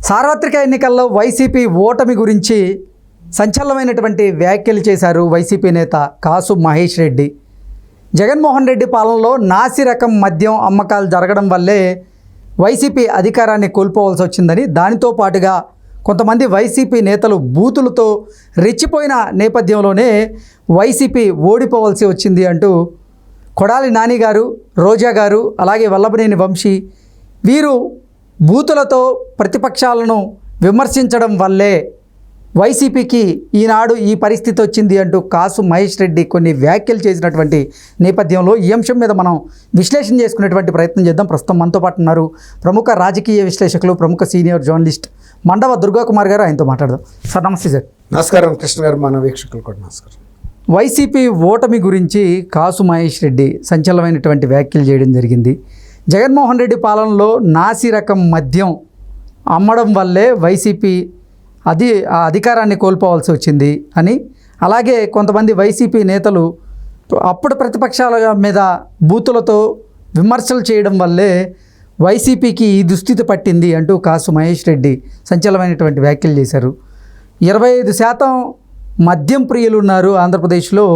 సార్వత్రిక ఎన్నికల్లో వైసీపీ ఓటమి గురించి సంచలనమైనటువంటి వ్యాఖ్యలు చేశారు వైసీపీ నేత కాసు మహేష్ రెడ్డి. జగన్మోహన్ రెడ్డి పాలనలో నాసి రకం మద్యం అమ్మకాలు జరగడం వల్లే వైసీపీ అధికారాన్ని కోల్పోవాల్సి వచ్చిందని, దానితో పాటుగా కొంతమంది వైసీపీ నేతలు బూతులతో రెచ్చిపోయిన నేపథ్యంలోనే వైసీపీ ఓడిపోవాల్సి వచ్చింది అంటూ కొడాలి నాని గారు, రోజా గారు, అలాగే వల్లభనేని వంశీ వీరు బూతులతో ప్రతిపక్షాలను విమర్శించడం వల్లే వైసీపీకి ఈనాడు ఈ పరిస్థితి వచ్చింది అంటూ కాసు మహేష్ రెడ్డి కొన్ని వ్యాఖ్యలు చేసినటువంటి నేపథ్యంలో ఈ అంశం మీద మనం విశ్లేషణ చేసుకునేటువంటి ప్రయత్నం చేద్దాం. ప్రస్తుతం మనతో పాటు ఉన్నారు ప్రముఖ రాజకీయ విశ్లేషకులు, ప్రముఖ సీనియర్ జర్నలిస్ట్ మండవ దుర్గాకుమార్ గారు. ఆయనతో మాట్లాడదాం. సార్ నమస్తే. సార్ నమస్కారం. కృష్ణ గారు, మన వీక్షకులు కూడా నమస్కారం. వైసీపీ ఓటమి గురించి కాసు మహేష్ రెడ్డి సంచలనమైనటువంటి వ్యాఖ్యలు చేయడం జరిగింది. జగన్మోహన్ రెడ్డి పాలనలో నాసి రకం మద్యం అమ్మడం వల్లే వైసీపీ అధికారాన్ని కోల్పోవాల్సి వచ్చింది అని, అలాగే కొంతమంది వైసీపీ నేతలు అప్పుడు ప్రతిపక్షాల మీద బూతులతో విమర్శలు చేయడం వల్లే వైసీపీకి ఈ దుస్థితి పట్టింది అంటూ కాసు మహేష్ రెడ్డి సంచలనమైనటువంటి వ్యాఖ్యలు చేశారు. 25% మద్యం ప్రియులు ఉన్నారు ఆంధ్రప్రదేశ్లో,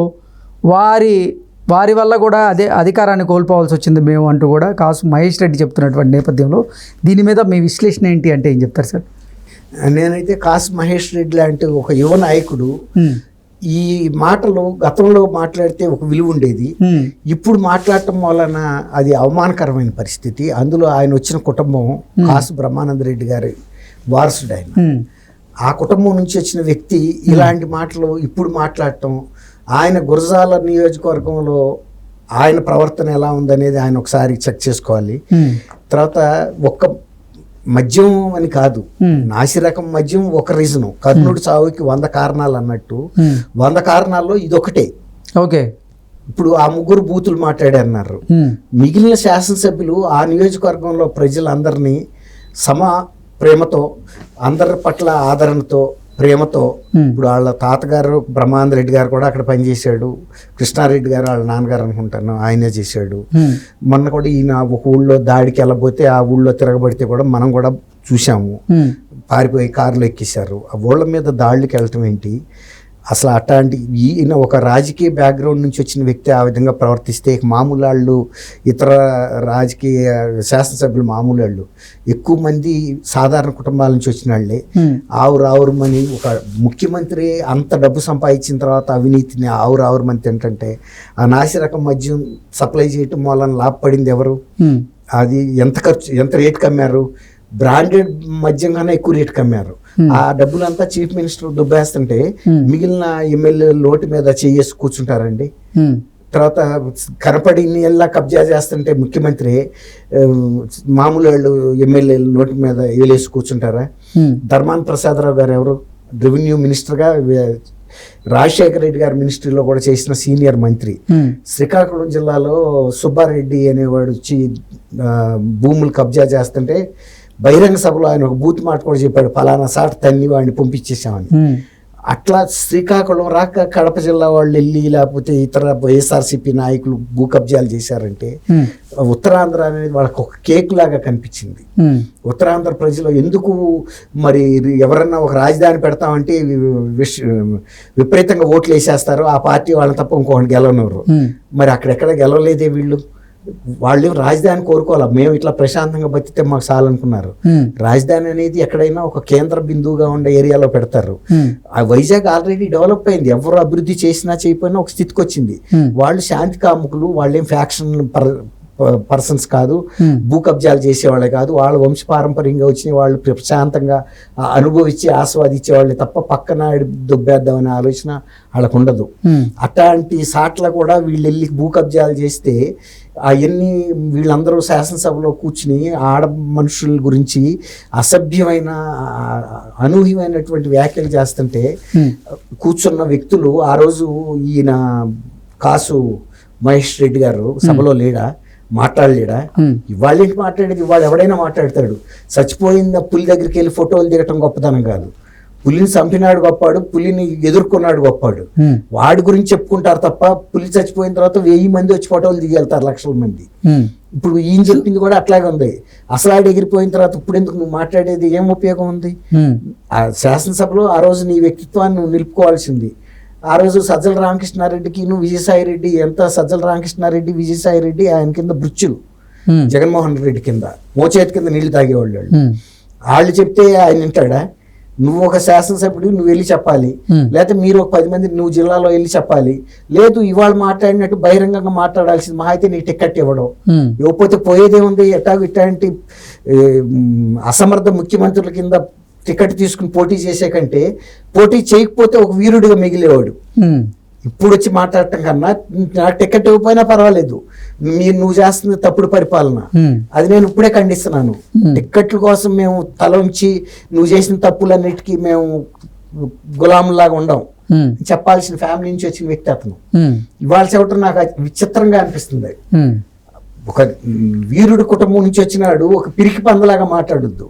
వారి వల్ల కూడా అధికారాన్ని కోల్పోవాల్సి వచ్చింది మేము అంటూ కూడా కాసు మహేష్ రెడ్డి చెప్తున్నటువంటి నేపథ్యంలో దీని మీద మీ విశ్లేషణ ఏంటి అంటే ఏం చెప్తారు సార్? నేనైతే కాసు మహేష్ రెడ్డి లాంటి ఒక యువ నాయకుడు ఈ మాటలు గతంలో మాట్లాడితే ఒక విలువ ఉండేది, ఇప్పుడు మాట్లాడటం వలన అది అవమానకరమైన పరిస్థితి. అందులో ఆయన వచ్చిన కుటుంబం కాసు బ్రహ్మానంద రెడ్డి గారి వారసుడు. ఆ కుటుంబం నుంచి వచ్చిన వ్యక్తి ఇలాంటి మాటలు ఇప్పుడు మాట్లాడటం, ఆయన గురజాల నియోజకవర్గంలో ఆయన ప్రవర్తన ఎలా ఉందనేది ఆయన ఒకసారి చెక్ చేసుకోవాలి. తర్వాత ఒక్క మద్యం అని కాదు, నాసి రకం మద్యం ఒక రీజను. కర్ణుడి చావుకి 100 కారణాలు అన్నట్టు 100 కారణాల్లో ఇదొకటే. ఓకే, ఇప్పుడు ఆ ముగ్గురు బూతులు మాట్లాడారన్నారు. మిగిలిన శాసనసభ్యులు ఆ నియోజకవర్గంలో ప్రజలందరినీ ప్రేమతో, అందరి పట్ల ఆదరణతో, ప్రేమతో, ఇప్పుడు వాళ్ళ తాతగారు బ్రహ్మానంద రెడ్డి గారు కూడా అక్కడ పనిచేశాడు, కృష్ణారెడ్డి గారు వాళ్ళ నాన్నగారు అనుకుంటాను ఆయనే చేశాడు. మొన్న కూడా ఈయన ఒక ఊళ్ళో దాడికి వెళ్ళబోతే ఆ ఊళ్ళో తిరగబడితే కూడా మనం కూడా చూసాము, పారిపోయి కారులో ఎక్కేశారు. ఆ ఊళ్ళ మీద దాడులకి వెళ్ళటం ఏంటి అసలు? అట్లాంటి ఈయన ఒక రాజకీయ బ్యాక్గ్రౌండ్ నుంచి వచ్చిన వ్యక్తి ఆ విధంగా ప్రవర్తిస్తే మామూలు వాళ్ళు, ఇతర రాజకీయ శాసనసభ్యులు మామూలు వాళ్ళు, ఎక్కువ మంది సాధారణ కుటుంబాల నుంచి వచ్చిన వాళ్ళే. ఆవురావురమని ఒక ముఖ్యమంత్రి అంత డబ్బు సంపాదించిన తర్వాత అవినీతిని ఆవురావురమని తింటుంటే, ఆ నాసి రకం మద్యం సప్లై చేయటం వలన లాభపడింది ఎవరు? అది ఎంత రేటుకి అమ్మారు? బ్రాండెడ్ మద్యం కన్నా ఎక్కువ రేటుకి అమ్మారు. ఆ డబ్బులంతా చీఫ్ మినిస్టర్ దుబ్బేస్తుంటే మిగిలిన ఎమ్మెల్యే లోటు మీద చేసి కూర్చుంటారండి. తర్వాత కనపడి నీళ్ళ కబ్జా చేస్తుంటే ముఖ్యమంత్రి మామూలు వాళ్ళు ఎమ్మెల్యేల నోటి మీద వేలేసి కూర్చుంటారా? ధర్మాన ప్రసాదరావు గారు ఎవరు? రెవెన్యూ మినిస్టర్గా రాజశేఖర రెడ్డి గారి మినిస్ట్రీలో కూడా చేసిన సీనియర్ మంత్రి. శ్రీకాకుళం జిల్లాలో సుబ్బారెడ్డి అనేవాడు వచ్చి భూములు కబ్జా చేస్తుంటే బహిరంగ సభలో ఆయన ఒక బూత్ మాట కూడా చెప్పాడు, ఫలానా సాట్ తన్ని వాడిని పంపించేసామని. అట్లా శ్రీకాకుళం రాక కడప జిల్లా వాళ్ళు వెళ్ళి, లేకపోతే ఇతర వైఎస్ఆర్సీపీ నాయకులు భూ కబ్జాలు చేశారంటే ఉత్తరాంధ్ర అనేది వాళ్ళకి ఒక కేక్ లాగా కనిపించింది. ఉత్తరాంధ్ర ప్రజలు ఎందుకు మరి ఎవరన్నా ఒక రాజధాని పెడతామంటే విపరీతంగా ఓట్లు వేసేస్తారు, ఆ పార్టీ వాళ్ళని తప్ప ఇంకొకటి గెలవనరు. మరి అక్కడెక్కడ గెలవలేదే వీళ్ళు. వాళ్ళు రాజధాని కోరుకోవాలి, మేము ఇట్లా ప్రశాంతంగా బతికితే మాకు చాలనుకున్నారు. రాజధాని అనేది ఎక్కడైనా ఒక కేంద్ర బిందువుగా ఉండే ఏరియాలో పెడతారు. ఆ వైజాగ్ ఆల్రెడీ డెవలప్ అయింది, ఎవరు అభివృద్ధి చేసినా చేయకపోయినా ఒక స్థితికి వచ్చింది. వాళ్ళు శాంతి కాముకులు, వాళ్ళేం ఫ్యాక్షన్ పర్సన్స్ కాదు, భూ కబ్జాలు చేసేవాళ్ళే కాదు, వాళ్ళు వంశపారంపర్యంగా వచ్చిన వాళ్ళు ప్రశాంతంగా అనుభవించి ఆస్వాదించే వాళ్ళే తప్ప పక్కన దుబ్బేద్దామనే ఆలోచన వాళ్ళకు ఉండదు. అట్లాంటి సాట్ల కూడా వీళ్ళు వెళ్ళి భూ కబ్జాలు చేస్తే అవన్నీ వీళ్ళందరూ శాసనసభలో కూర్చుని ఆడ మనుషుల గురించి అసభ్యమైన అనూహ్యమైనటువంటి వ్యాఖ్యలు చేస్తుంటే కూర్చున్న వ్యక్తులు ఆ రోజు ఈయన కాసు మహేష్ రెడ్డి గారు సభలో లేడా? మాట్లాడలేడా? ఇవాళ ఏంటి మాట్లాడేది? ఇవాళ ఎవడైనా మాట్లాడతాడు. చచ్చిపోయిన పులి దగ్గరికి వెళ్ళి ఫోటోలు దిగటం గొప్పదనం కాదు. పులిని చంపినాడు గొప్పాడు, పులిని ఎదుర్కొన్నాడు గొప్పాడు. వాడి గురించి చెప్పుకుంటారు తప్ప పులి చచ్చిపోయిన తర్వాత 1000 మంది వచ్చి ఫోటోలు దిగెళ్తారు, లక్షల మంది. ఇప్పుడు ఈయన చెప్పింది కూడా అట్లాగే ఉంది. అసలు ఆడు ఎగిరిపోయిన తర్వాత ఇప్పుడు ఎందుకు నువ్వు మాట్లాడేది, ఏం ఉపయోగం ఉంది? ఆ శాసనసభలో ఆ రోజు నీ వ్యక్తిత్వాన్ని నువ్వు నిలుపుకోవాల్సింది. ఆ రోజు సజ్జల రామకృష్ణారెడ్డికి నువ్వు విజయసాయి రెడ్డి, ఎంత సజ్జల రామకృష్ణారెడ్డి విజయసాయి రెడ్డి ఆయన కింద బృచ్చులు, జగన్మోహన్ రెడ్డి కింద మోచేతి కింద నీళ్లు తాగేవాళ్ళు. వాళ్ళు చెప్తే ఆయన వింటాడా? నువ్వు ఒక శాసనసభ్యుడు, నువ్వు వెళ్ళి చెప్పాలి. లేకపోతే మీరు ఒక 10 మంది నువ్వు జిల్లాలో వెళ్ళి చెప్పాలి. లేదు ఇవాళ మాట్లాడినట్టు బహిరంగంగా మాట్లాడాల్సింది. మహా అయితే నీకు టికెట్ ఇవ్వడం, ఇవ్వకపోతే పోయేదేముంది? ఇట్లాంటి అసమర్థ ముఖ్యమంత్రుల కింద టికెట్ తీసుకుని పోటీ చేసే కంటే పోటీ చేయకపోతే ఒక వీరుడిగా మిగిలేవాడు. ఇప్పుడు వచ్చి మాట్లాడటం కన్నా నాకు టికెట్ ఇవ్వకపోయినా పర్వాలేదు, నువ్వు చేస్తుంది తప్పుడు పరిపాలన, అది నేను ఇప్పుడే ఖండిస్తున్నాను. టిక్కెట్ల కోసం మేము తల ఉంచి నువ్వు చేసిన తప్పులన్నిటికీ మేము గులాంలాగా ఉండం చెప్పాల్సిన ఫ్యామిలీ నుంచి వచ్చిన వ్యక్తి అతను. ఇవాళ చెప్పడం నాకు విచిత్రంగా అనిపిస్తుంది. ఒక వీరుడి కుటుంబం నుంచి వచ్చినాడు, ఒక పిరికి పందలాగా మాట్లాడొద్దు.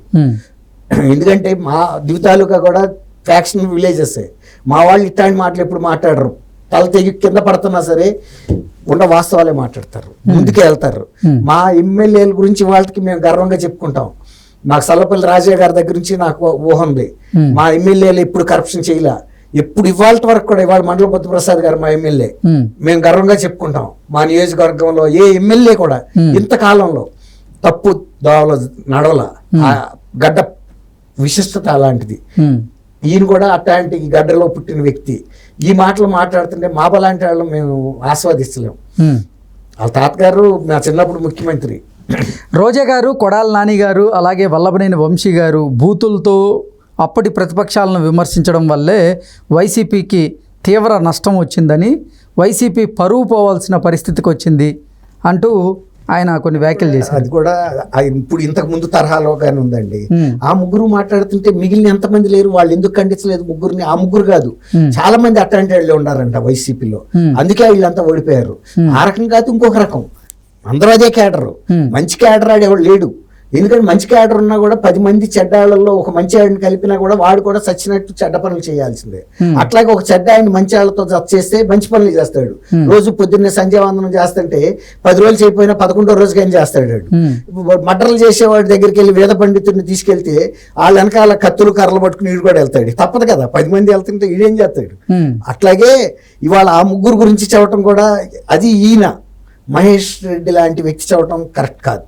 ఎందుకంటే మా దివితాలుగా కూడా ఫ్యాక్షన్ విలేజెస్, మా వాళ్ళు ఇట్లాంటి మాటలు ఎప్పుడు మాట్లాడరు. తల తెగి కింద పడుతున్నా సరే వాస్తవాలే మాట్లాడతారు, ముందుకే వెళ్తారు. మా ఎమ్మెల్యేల గురించి వాళ్ళకి మేము గర్వంగా చెప్పుకుంటాం. నాకు సల్లపల్లి రాజయ్య గారి దగ్గర నుంచి నాకు ఊహ ఉంది. మా ఎమ్మెల్యేలు ఎప్పుడు కరప్షన్ చేయలే, ఎప్పుడు ఇవాళ వరకు కూడా. ఇవాళ మండల బుద్ధప్రసాద్ గారు మా ఎమ్మెల్యే, మేము గర్వంగా చెప్పుకుంటాం. మా నియోజకవర్గంలో ఏ ఎమ్మెల్యే కూడా ఇంతకాలంలో తప్పు దోవలో నడవల. ఆ గడ్డ విశిష్టత అలాంటిది. ఈయన కూడా అట్లాంటి గడ్డలో పుట్టిన వ్యక్తి. ఈ మాటలు మాట్లాడుతుంటే మా బలాంటి వాళ్ళు మేము ఆస్వాదిస్తలేం. వాళ్ళ తాతగారు నా చిన్నప్పుడు ముఖ్యమంత్రి. రోజా గారు, కొడాల నాని గారు, అలాగే వల్లభనేని వంశీ గారు బూతులతో అప్పటి ప్రతిపక్షాలను విమర్శించడం వల్లే వైసీపీకి తీవ్ర నష్టం వచ్చిందని, వైసీపీ పరువు పోవాల్సిన పరిస్థితికి వచ్చింది అంటూ ఆయన కొన్ని వ్యాఖ్యలు చేశారు. అది కూడా ఇప్పుడు ఇంతకు ముందు తరహాలోగానే ఉందండి. ఆ ముగ్గురు మాట్లాడుతుంటే మిగిలిన ఎంతమంది లేరు? వాళ్ళు ఎందుకు ఖండించలేదు ముగ్గురిని? ఆ ముగ్గురు కాదు, చాలా మంది అట్లాంటి వాళ్ళు ఉన్నారంట వైసీపీలో. అందుకే వీళ్ళంతా ఓడిపోయారు. ఆ రకం కాదు, ఇంకొక రకం. అందరూ అదే క్యాడరు. మంచి క్యాడర్ ఆడేవాడు లేడు. ఎందుకంటే మంచి క్యాడర్ ఉన్నా కూడా 10 మంది చెడ్డాళ్ళలో ఒక మంచి ఆడిని కలిపినా కూడా వాడు కూడా చచ్చినట్టు చెడ్డ పనులు చేయాల్సిందే. అట్లాగే ఒక చెడ్డ ఆయన మంచి వాళ్ళతో చేస్తే మంచి పనులు చేస్తాడు. రోజు పొద్దున్నే సంధ్యావందనం చేస్తుంటే 10 రోజులు చేయకపోయినా 11వ రోజుకి ఏం చేస్తాడు. మటర్లు చేసేవాడి దగ్గరికి వెళ్ళి వేద పండితుడిని తీసుకెళ్తే వాళ్ళ వెనకాల కత్తులు కర్రలు పట్టుకుని వీడు కూడా వెళ్తాడు. తప్పదు కదా, 10 మంది వెళ్తుంటే వీడేం చేస్తాడు. అట్లాగే ఇవాళ ఆ ముగ్గురు గురించి చెప్పడం కూడా, అది ఈయన మహేష్ రెడ్డి లాంటి వ్యక్తి చెప్పడం కరెక్ట్ కాదు.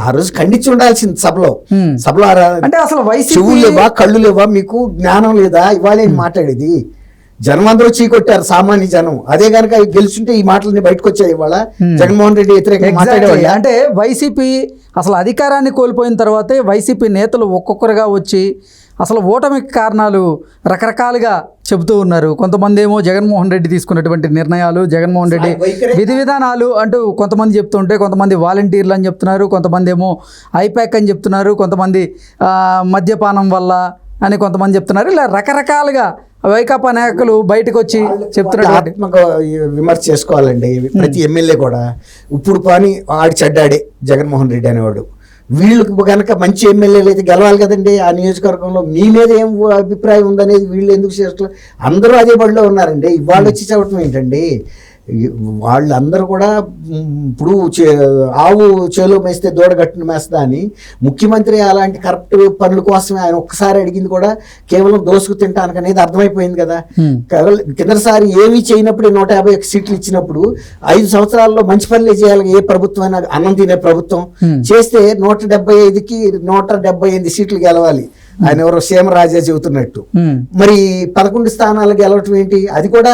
ఆ రోజు ఖండించి ఉండాల్సింది సభలో. అంటే అసలు చెవులు లేవా, కళ్ళు లేవా, మీకు జ్ఞానం లేదా? ఇవాళ మాట్లాడేది జనం అందరూ చీకొట్టారు, సామాన్య జనం. అదే కనుక గెలుచుంటే ఈ మాటలని బయటకు వచ్చాయి. ఇవాళ జగన్మోహన్ రెడ్డి వ్యతిరేకంగా మాట్లాడేవాళ్ళు. అంటే వైసీపీ అసలు అధికారాన్ని కోల్పోయిన తర్వాతే వైసీపీ నేతలు ఒక్కొక్కరుగా వచ్చి అసలు ఓటమికి కారణాలు రకరకాలుగా చెబుతూ ఉన్నారు. కొంతమంది ఏమో జగన్మోహన్ రెడ్డి తీసుకున్నటువంటి నిర్ణయాలు, జగన్మోహన్ రెడ్డి విధి విధానాలు అంటూ కొంతమంది చెప్తుంటే, కొంతమంది వాలంటీర్లు అని చెప్తున్నారు, కొంతమంది ఏమో ఐప్యాక్ అని చెప్తున్నారు, కొంతమంది మద్యపానం వల్ల అని కొంతమంది చెప్తున్నారు. ఇలా రకరకాలుగా వైకాపా నాయకులు బయటకు వచ్చి చెప్తున్నారు. ఆత్మక విమర్శ చేసుకోవాలండి ప్రతి ఎమ్మెల్యే కూడా. ఇప్పుడు పని ఆడి చెడ్డాడే జగన్మోహన్ రెడ్డి అనేవాడు. వీళ్ళకి కనుక మంచి ఎమ్మెల్యేలు అయితే గెలవాలి కదండి ఆ నియోజకవర్గంలో. మీ మీద ఏం అభిప్రాయం ఉందనేది వీళ్ళు ఎందుకు చేస్తారు? అందరూ అదే బడిలో ఉన్నారండి. ఇవాళ వచ్చి చెప్పడం ఏంటండి? వాళ్ళందరూ కూడా ఇప్పుడు ఆవు చేలో మేస్తే దూడగట్టును మేస్తా అని ముఖ్యమంత్రి అలాంటి కరప్ట్ పనుల కోసమే ఆయన ఒక్కసారి అడిగింది కూడా కేవలం దోసుకు తింటానికి అనేది అర్థమైపోయింది కదా. కిందసారి ఏమీ చేయనప్పుడు 151 సీట్లు ఇచ్చినప్పుడు 5 సంవత్సరాల్లో మంచి పనులే చేయాలి ఏ ప్రభుత్వం అయినా. అన్నం తినే ప్రభుత్వం చేస్తే 175కి 178 సీట్లు గెలవాలి. ఆయన ఎవరో సీమరాజా చెబుతున్నట్టు. మరి 11 స్థానాలు గెలవటం ఏంటి? అది కూడా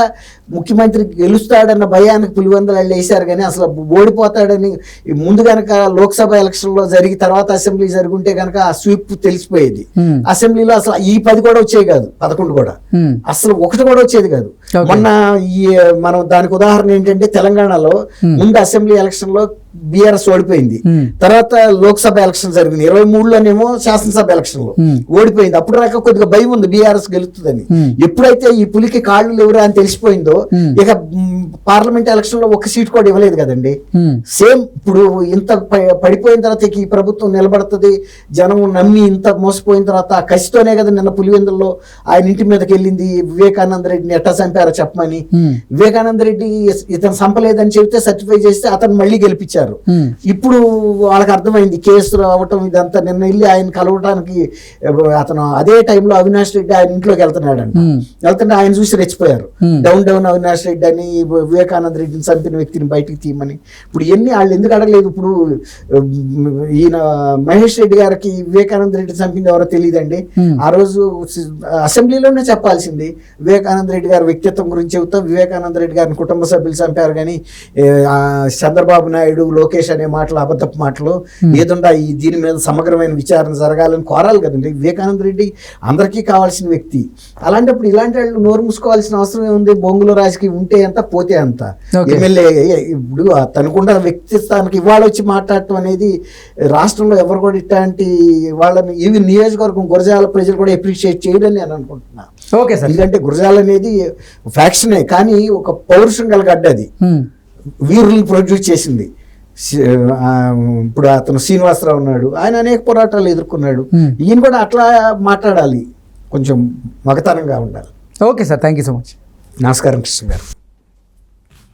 ముఖ్యమంత్రి గెలుస్తాడన్న భయానికి పులివెందులు వేశారు. కానీ అసలు ఓడిపోతాడని ముందు గనక లోక్సభ ఎలక్షన్ లో జరిగి తర్వాత అసెంబ్లీ జరుగుంటే గనక ఆ స్వీప్ తెలిసిపోయేది. అసెంబ్లీలో అసలు ఈ 10 కూడా వచ్చేవి కాదు, 11 కూడా అసలు 1 కూడా వచ్చేది కాదు. మొన్న ఈ మనం దానికి ఉదాహరణ ఏంటంటే తెలంగాణలో ముందు అసెంబ్లీ ఎలక్షన్ లో బీఆర్ఎస్ ఓడిపోయింది. తర్వాత లోక్సభ ఎలక్షన్ జరిగింది. 23లోనేమో శాసనసభ ఎలక్షన్ లో ఓడిపోయింది. అప్పుడు దాకా కొద్దిగా భయం ఉంది బీఆర్ఎస్ గెలుస్తుందని. ఎప్పుడైతే ఈ పులికి కాళ్ళు లేవురా అని తెలిసిపోయిందో ఇక పార్లమెంట్ ఎలక్షన్ లో ఒక సీట్ కూడా ఇవ్వలేదు కదండి. సేమ్ ఇప్పుడు ఇంత పడిపోయిన తర్వాత ఈ ప్రభుత్వం నిలబడుతుంది, జనం నమ్మి ఇంత మోసపోయిన తర్వాత ఆ కసితోనే కదా నిన్న పులివెందుల్లో ఆయన ఇంటి మీదకి వెళ్ళింది వివేకానంద రెడ్డిని ఎట్టా చంపారో చెప్పమని. వివేకానంద రెడ్డి ఇతను చంపలేదని చెబితే సర్టిఫై చేస్తే అతను మళ్ళీ గెలిపించారు. ఇప్పుడు వాళ్ళకి అర్థమైంది కేసు రావటం ఇదంతా. నిన్న వెళ్ళి ఆయన కలవటానికి అతను అదే టైంలో అవినాష్ రెడ్డి ఆయన ఇంట్లోకి వెళ్తున్నాడంట. వెళ్తుంటే ఆయన చూసి రెచ్చిపోయారు. డౌన్ అవినాష్ రెడ్డి అని వివేకానంద రెడ్డిని చంపిన వ్యక్తిని బయటికి తీయమని. ఇప్పుడు ఎన్ని వాళ్ళు ఎందుకు అడగలేదు? ఇప్పుడు ఈయన మహేష్ రెడ్డి గారికి వివేకానంద రెడ్డి చంపింది ఎవరో తెలియదండి. ఆ రోజు అసెంబ్లీలోనే చెప్పాల్సింది. వివేకానంద రెడ్డి గారి వ్యక్తిత్వం గురించి చెబుతా వివేకానంద రెడ్డి గారిని కుటుంబ సభ్యులు చంపారు కానీ చంద్రబాబు నాయుడు లోకేష్ అనే మాటలు అబద్ధపు మాటలు ఏదుండా దీని మీద సమగ్రమైన విచారణ జరగాలని కోరాలి కదండి. వివేకానంద రెడ్డి అందరికీ కావాల్సిన వ్యక్తి. అలాంటప్పుడు ఇలాంటి వాళ్ళు నోరు మూసుకోవాల్సిన అవసరం ఏముంది? బొంగులో రాజకీయం ఉంటే ఎంత పోతే అంత. ఎమ్మెల్యే ఇప్పుడు తనకుండా వ్యక్తిత్వానికి ఇవాళ వచ్చి మాట్లాడటం అనేది రాష్ట్రంలో ఎవరు కూడా ఇట్లాంటి వాళ్ళని ఇవి నియోజకవర్గం గురజాల ప్రజలు కూడా అప్రిషియేట్ చేయడని నేను అనుకుంటున్నా. Okay sir. ఎందుకంటే గురజాల అనేది ఫ్యాక్షనే కానీ ఒక పౌరుషం గలగడ్డ. అది వీరులను ప్రొడ్యూస్ చేసింది. ఇప్పుడు అతను శ్రీనివాసరావు ఉన్నాడు, ఆయన అనేక పోరాటాలు ఎదుర్కొన్నాడు. ఈయన కూడా అట్లా మాట్లాడాలి, కొంచెం మగతనంగా ఉండాలి. Okay sir, thank you so much. నమస్కారం కృష్ణ గారు.